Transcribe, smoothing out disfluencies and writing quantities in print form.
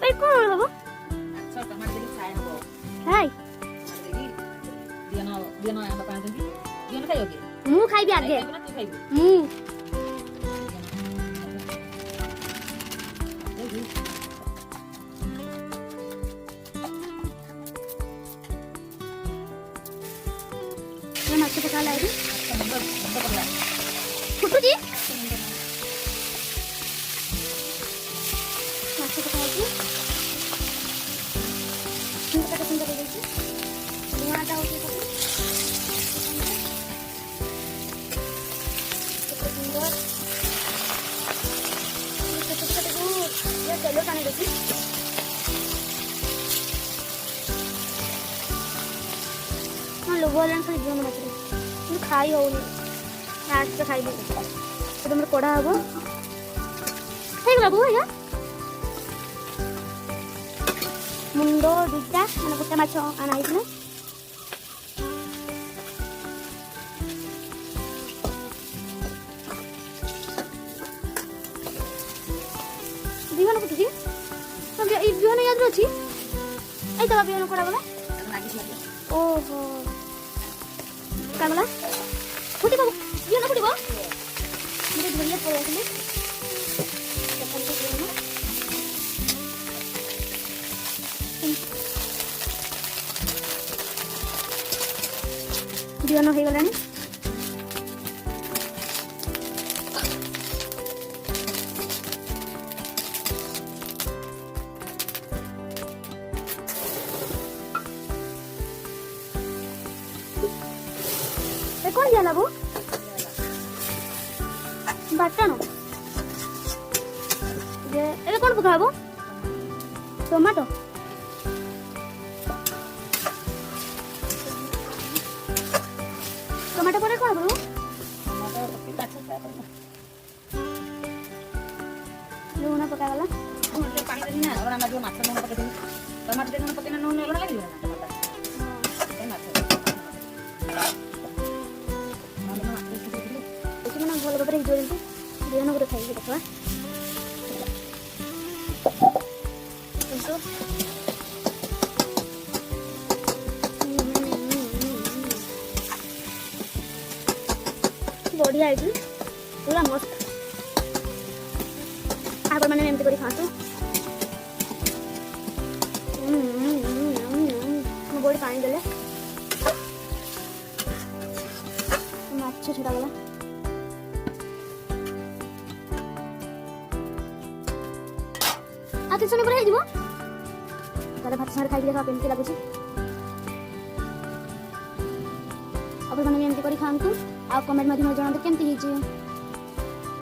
ए कोन हबो अच्छा टमाटर देके फ्राई हबो हाय दिनो आंबा पानी देंगी दिनो खाइयोगे मु खाइबी आगे ना तू खाइबी मु ये माछ पका लाई अच्छा नंबर पकड़ा फुटू जी माछ पका लाई सुंदर देखिए धुआं टा उठे तो सुंदर ये तेलो पानी देखिए हाँ लोग बोलें खाली जीवन मत रहे खाई होनी आज से खाई तो तुम कोड़ा हबो ठीक लागो या मुंडो दुटा माने गोटे माछ आना आइले बिहन कुटुची तब ई बिहन याद अछि ए तबा बिहन कोड़ा गला ओहो कागला फुटी बाबू बिहन फुटीबो मेरे धुरिया पड़े आसले बिहन हो गलानी कौन जाला वो बाटनो जे एबे कोन पकाबो टमाटो टमाटो परे कोन करू टमाटर पके काचा फ्राई करबो लूण पकागला टमाटर पानी देनी ना और ना जो माछ लूण पके देनी टमाटर देना पके ना लूण लागियो ना टमाटर ए माछ भल भाव हिजो बिहन गोटे खाई देखा बढ़िया है पूरा मस्त आप मैंने एमती कर खातु बड़ी पानी देले माछ छुटा गला आके सुने पर हेजिबो ताले भात सार खाइ देखा केमती लागुची अब मैंने एमती करी खांतु आ कमेंट माध्यम जणाते केमती हिची।